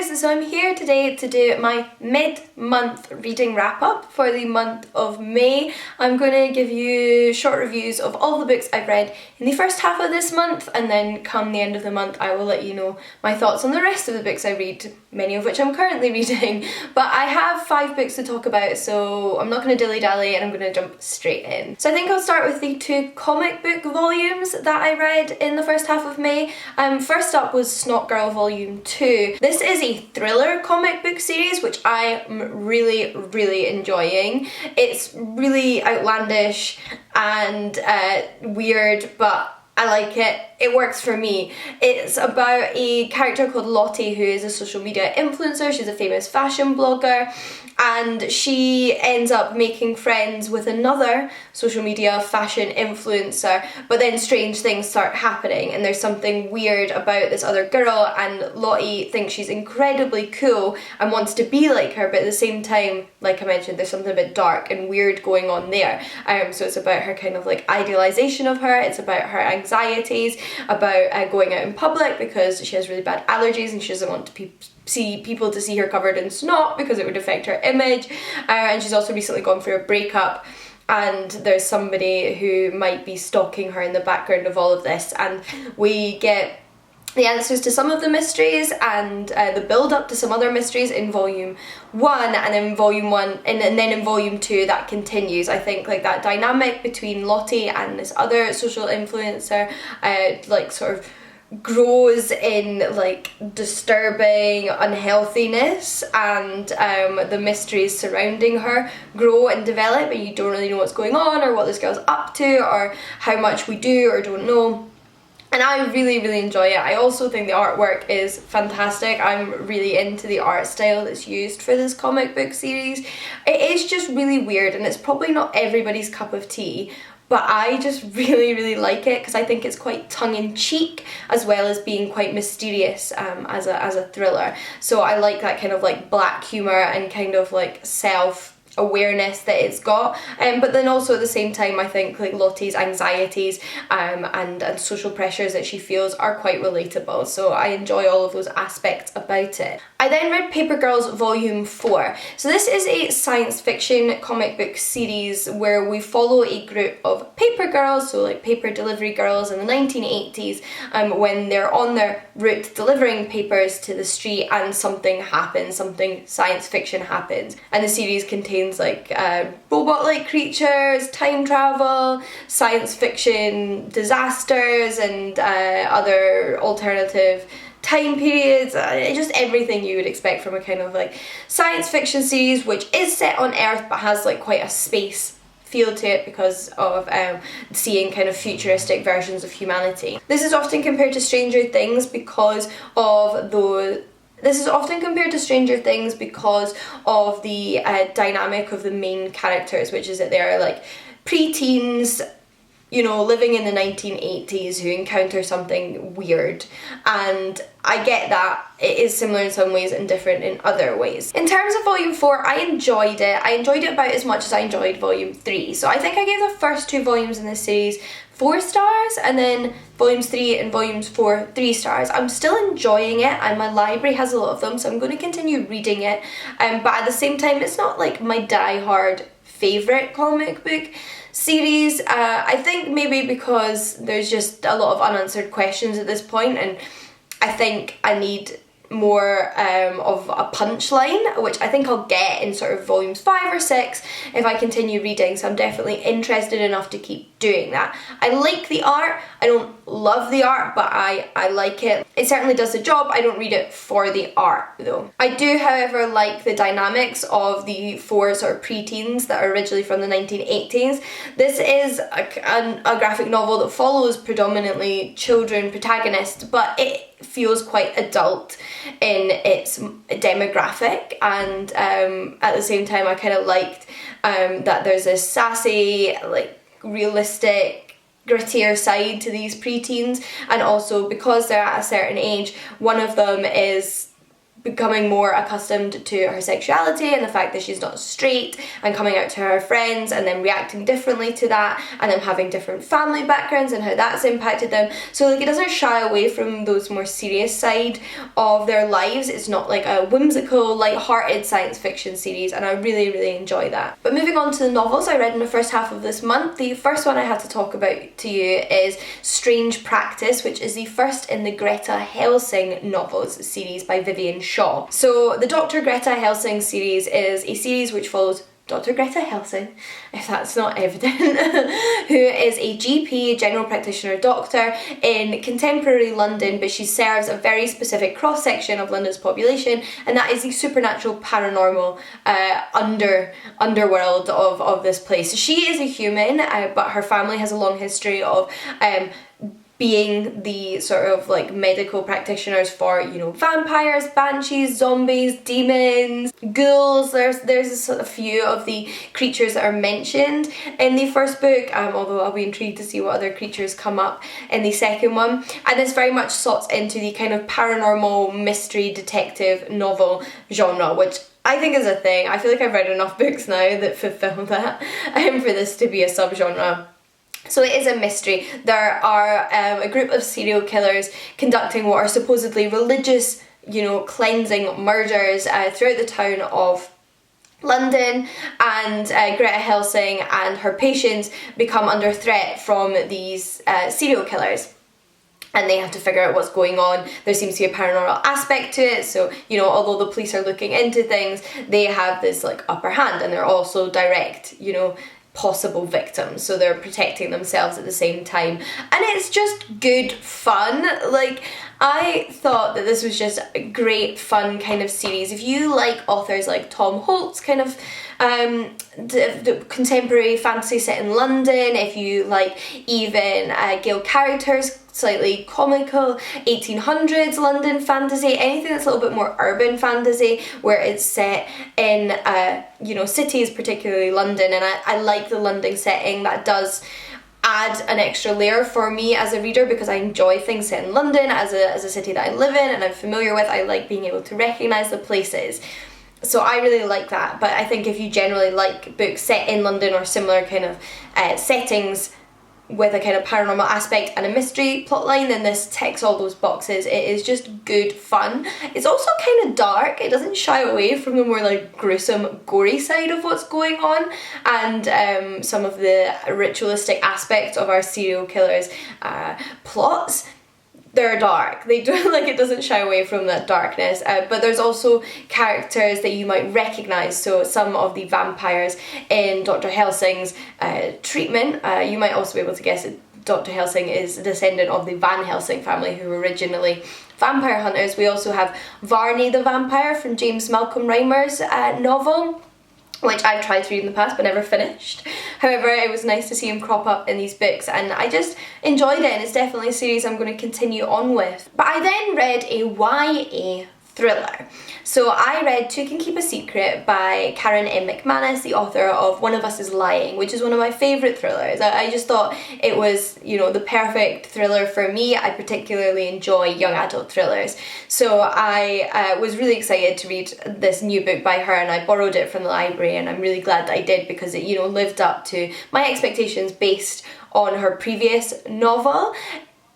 guys, so I'm here today to do my mid-month reading wrap-up for the month of May. I'm going to give you short reviews of all the books I've read in the first half of this month, and then come the end of the month I will let you know my thoughts on the rest of the books I read, many of which I'm currently reading. But I have 5 books to talk about, so I'm not going to dilly-dally and I'm going to jump straight in. So I think I'll start with the 2 comic book volumes that I read in the first half of May. First up was Snot Girl Volume 2. This is a thriller comic book series which I'm really enjoying. It's really outlandish and weird, but I like it. It works for me. It's about a character called Lottie who is a social media influencer. She's a famous fashion blogger, and she ends up making friends with another social media fashion influencer, but then strange things start happening and there's something weird about this other girl, and Lottie thinks she's incredibly cool and wants to be like her, but at the same time, like I mentioned, there's something a bit dark and weird going on there. So it's about her kind of like idealization of her, it's about her anxieties, about going out in public because she has really bad allergies and she doesn't want people to see her covered in snot because it would affect her image, and she's also recently gone through a breakup, and there's somebody who might be stalking her in the background of all of this, and we get the answers to some of the mysteries and the build up to some other mysteries in volume 1, and then then in volume 2 that continues. I think like that dynamic between Lottie and this other social influencer like sort of grows in like disturbing unhealthiness, and the mysteries surrounding her grow and develop, and you don't really know what's going on or what this girl's up to or how much we do or don't know. And I really enjoy it. I also think the artwork is fantastic. I'm really into the art style that's used for this comic book series. It is just really weird, and it's probably not everybody's cup of tea, but I just really like it because I think it's quite tongue-in-cheek as well as being quite mysterious as a thriller. So I like that kind of like black humour and kind of like self-awareness that it's got, but then also at the same time I think like Lottie's anxieties and social pressures that she feels are quite relatable, so I enjoy all of those aspects about it. I then read Paper Girls Volume 4. So this is a science fiction comic book series where we follow a group of paper girls, so like paper delivery girls in the 1980s, when they're on their route delivering papers to the street and something happens, something science fiction happens. And the series contains like robot-like creatures, time travel, science fiction disasters, and other alternative time periods, just everything you would expect from a kind of like science fiction series which is set on Earth but has like quite a space feel to it because of seeing kind of futuristic versions of humanity. This is often compared to Stranger Things because of the dynamic of the main characters, which is that they're like pre-teens, you know, living in the 1980s who encounter something weird, and I get that. It is similar in some ways and different in other ways. In terms of Volume 4, I enjoyed it. I enjoyed it about as much as I enjoyed Volume 3. So I think I gave the first 2 volumes in this series 4 stars, and then Volumes 3 and Volumes 4 3 stars. I'm still enjoying it, and my library has a lot of them, so I'm going to continue reading it. But at the same time, it's not like my die-hard favourite comic book series. I think maybe because there's just a lot of unanswered questions at this point, and I think I need more of a punchline, which I think I'll get in sort of volumes 5 or 6 if I continue reading, so I'm definitely interested enough to keep doing that. I like the art. I don't love the art, but I like it. It certainly does the job. I don't read it for the art though. I do, however, like the dynamics of the 4 sort of pre-teens that are originally from the 1980s. This is a graphic novel that follows predominantly children protagonists, but it feels quite adult in its demographic, and at the same time I kind of liked that there's this sassy, like realistic, grittier side to these preteens, and also because they're at a certain age, one of them is becoming more accustomed to her sexuality and the fact that she's not straight, and coming out to her friends and then reacting differently to that, and them having different family backgrounds and how that's impacted them. So like, it doesn't shy away from those more serious side of their lives. It's not like a whimsical, light-hearted science fiction series, and I really, really enjoy that. But moving on to the novels I read in the first half of this month, the first one I have to talk about to you is Strange Practice, which is the first in the Greta Helsing novels series by Vivian Shaw. So the Dr. Greta Helsing series is a series which follows Dr. Greta Helsing, if that's not evident, who is a GP, general practitioner doctor in contemporary London, but she serves a very specific cross-section of London's population, and that is the supernatural, paranormal underworld of this place. She is a human, but her family has a long history of being the sort of like medical practitioners for, you know, vampires, banshees, zombies, demons, ghouls. There's a few of the creatures that are mentioned in the first book, although I'll be intrigued to see what other creatures come up in the second one. And this very much slots into the kind of paranormal mystery detective novel genre, which I think is a thing. I feel like I've read enough books now that fulfill that for this to be a subgenre. So it is a mystery. There are a group of serial killers conducting what are supposedly religious, you know, cleansing murders throughout the town of London, and Greta Helsing and her patients become under threat from these serial killers. And they have to figure out what's going on. There seems to be a paranormal aspect to it, so, you know, although the police are looking into things, they have this like upper hand, and they're also direct, you know, possible victims, so they're protecting themselves at the same time. And it's just good fun. Like, I thought that this was just a great fun kind of series. If you like authors like Tom Holt's kind of the contemporary fantasy set in London, if you like even Gail Carriger's slightly comical 1800s London fantasy, anything that's a little bit more urban fantasy where it's set in you know, cities, particularly London, and I like the London setting. That does add an extra layer for me as a reader, because I enjoy things set in London as a city that I live in and I'm familiar with. I like being able to recognise the places. So I really like that. But I think if you generally like books set in London or similar kind of settings with a kind of paranormal aspect and a mystery plotline, then this ticks all those boxes. It is just good fun. It's also kind of dark. It doesn't shy away from the more like gruesome, gory side of what's going on, and some of the ritualistic aspects of our serial killers' plots. They're dark. They do, like, it doesn't shy away from that darkness, but there's also characters that you might recognise. So some of the vampires in Dr. Helsing's treatment, you might also be able to guess that Dr. Helsing is a descendant of the Van Helsing family, who were originally vampire hunters. We also have Varney the Vampire from James Malcolm Reimer's novel, which I've tried to read in the past but never finished. However, it was nice to see him crop up in these books, and I just enjoyed it, and it's definitely a series I'm going to continue on with. But I then read a YA thriller. So I read To Can Keep a Secret by Karen M. McManus, the author of One of Us is Lying, which is one of my favourite thrillers. I just thought it was, you know, the perfect thriller for me. I particularly enjoy young adult thrillers. So I was really excited to read this new book by her, and I borrowed it from the library, and I'm really glad that I did, because it, you know, lived up to my expectations based on her previous novel.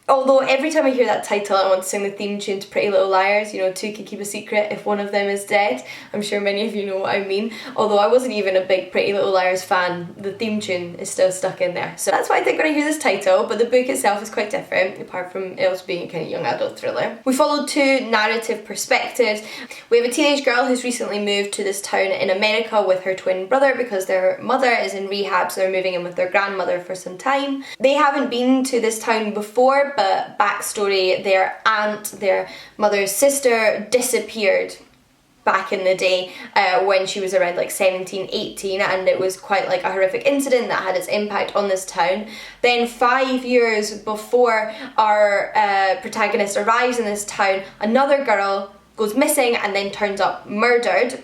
Although every time I hear that title, I want to sing the theme tune to Pretty Little Liars, you know, Two Can Keep a Secret if one of them is dead. I'm sure many of you know what I mean. Although I wasn't even a big Pretty Little Liars fan, the theme tune is still stuck in there. So that's what I think when I hear this title, but the book itself is quite different, apart from it also being a kind of young adult thriller. We followed two narrative perspectives. We have a teenage girl who's recently moved to this town in America with her twin brother because their mother is in rehab, so they're moving in with their grandmother for some time. They haven't been to this town before, but backstory, their aunt, their mother's sister, disappeared back in the day when she was around like 17, 18, and it was quite like a horrific incident that had its impact on this town. Then 5 years before our protagonist arrives in this town, another girl goes missing and then turns up murdered,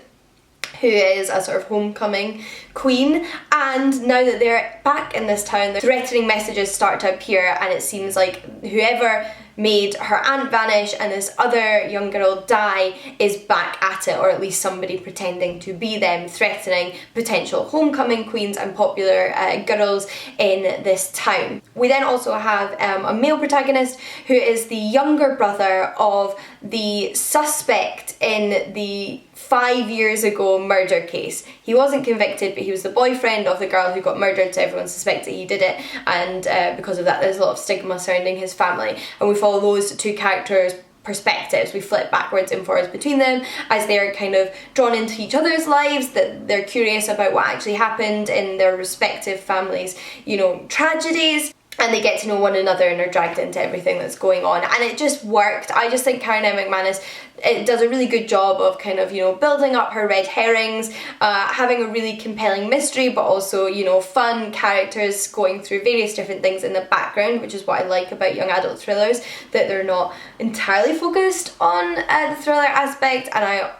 who is a sort of homecoming queen. And now that they're back in this town, the threatening messages start to appear, and it seems like whoever made her aunt vanish and this other young girl die is back at it, or at least somebody pretending to be them, threatening potential homecoming queens and popular girls in this town. We then also have a male protagonist who is the younger brother of the suspect in the 5 years ago murder case. He wasn't convicted, but he was the boyfriend of the girl who got murdered, so everyone suspected he did it, and because of that there's a lot of stigma surrounding his family, and we follow those two characters' perspectives. We flip backwards and forwards between them as they're kind of drawn into each other's lives, that they're curious about what actually happened in their respective families', you know, tragedies. And they get to know one another and are dragged into everything that's going on, and it just worked. I just think Karen M. McManus does a really good job of kind of, you know, building up her red herrings, having a really compelling mystery, but also, you know, fun characters going through various different things in the background, which is what I like about young adult thrillers, that they're not entirely focused on the thriller aspect. And I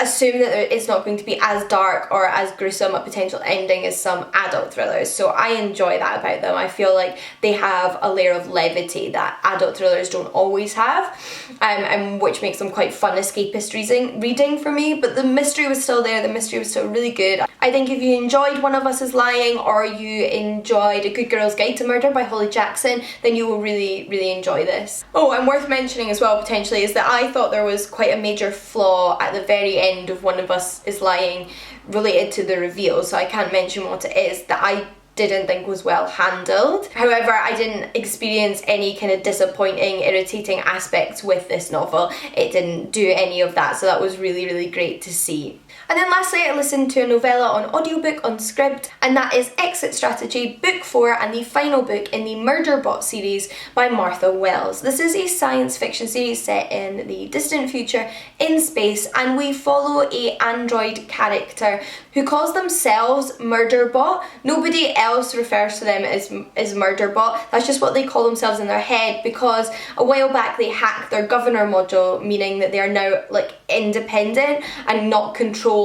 assume that it's not going to be as dark or as gruesome a potential ending as some adult thrillers, so I enjoy that about them. I feel like they have a layer of levity that adult thrillers don't always have, and which makes them quite fun escapist reading for me. But the mystery was still there, the mystery was still really good. I think if you enjoyed One of Us is Lying, or you enjoyed A Good Girl's Guide to Murder by Holly Jackson, then you will really, really enjoy this. Oh, and worth mentioning as well potentially is that I thought there was quite a major flaw at the very end of One of Us is Lying related to the reveal, so I can't mention what it is, that I didn't think was well handled. However, I didn't experience any kind of disappointing, irritating aspects with this novel. It didn't do any of that, so that was really, really great to see. And then lastly, I listened to a novella on audiobook on Scribd, and that is Exit Strategy, Book 4, and the final book in the Murderbot series by Martha Wells. This is a science fiction series set in the distant future in space, and we follow a android character who calls themselves Murderbot. Nobody else refers to them as Murderbot. That's just what they call themselves in their head, because a while back they hacked their governor module, meaning that they are now like independent and not controlled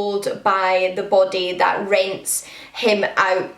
by the body that rents him out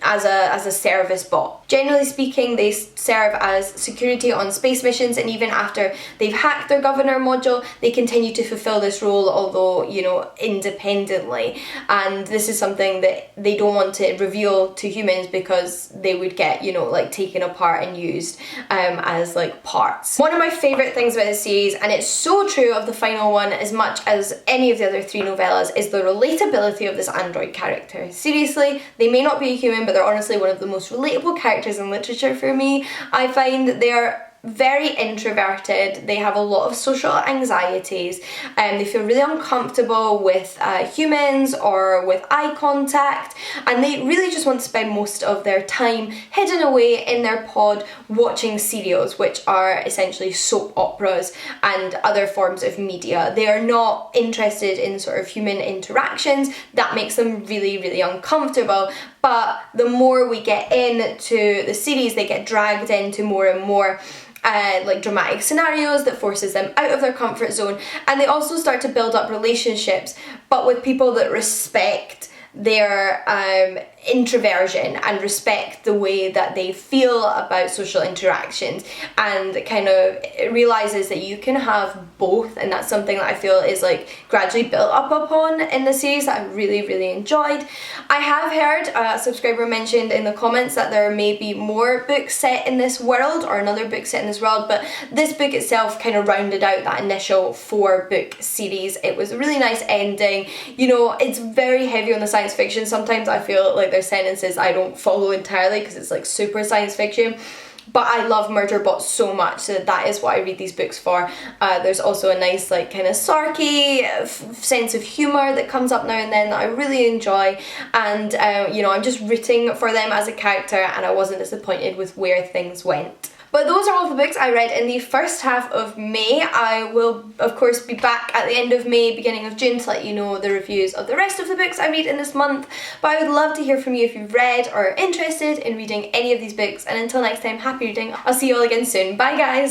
as a service bot. Generally speaking, they serve as security on space missions, and even after they've hacked their governor module, they continue to fulfill this role, although, you know, independently. And this is something that they don't want to reveal to humans because they would get, you know, like taken apart and used as like parts. One of my favourite things about this series, and it's so true of the final one as much as any of the other 3 novellas, is the relatability of this android character. Seriously, they may not be a human, but they're honestly one of the most relatable characters in literature for me. I find that they are very introverted, they have a lot of social anxieties, and they feel really uncomfortable with humans or with eye contact, and they really just want to spend most of their time hidden away in their pod watching serials, which are essentially soap operas and other forms of media. They are not interested in sort of human interactions. That makes them really, really uncomfortable. But the more we get into the series, they get dragged into more and more like dramatic scenarios that forces them out of their comfort zone, and they also start to build up relationships, but with people that respect their introversion and respect the way that they feel about social interactions, and kind of realizes that you can have both, and that's something that I feel is like gradually built up upon in the series that I really, really enjoyed. I have heard a subscriber mentioned in the comments that there may be more books set in this world, or another book set in this world, but this book itself kind of rounded out that initial 4-book series. It was a really nice ending. You know, it's very heavy on the science fiction. Sometimes I feel like there's sentences I don't follow entirely because it's like super science fiction, but I love Murderbot so much, so that is what I read these books for. There's also a nice like kind of sarky sense of humour that comes up now and then that I really enjoy, and you know, I'm just rooting for them as a character, and I wasn't disappointed with where things went. But those are all the books I read in the first half of May. I will of course be back at the end of May, beginning of June, to let you know the reviews of the rest of the books I read in this month. But I would love to hear from you if you've read or are interested in reading any of these books, and until next time, happy reading. I'll see you all again soon. Bye guys!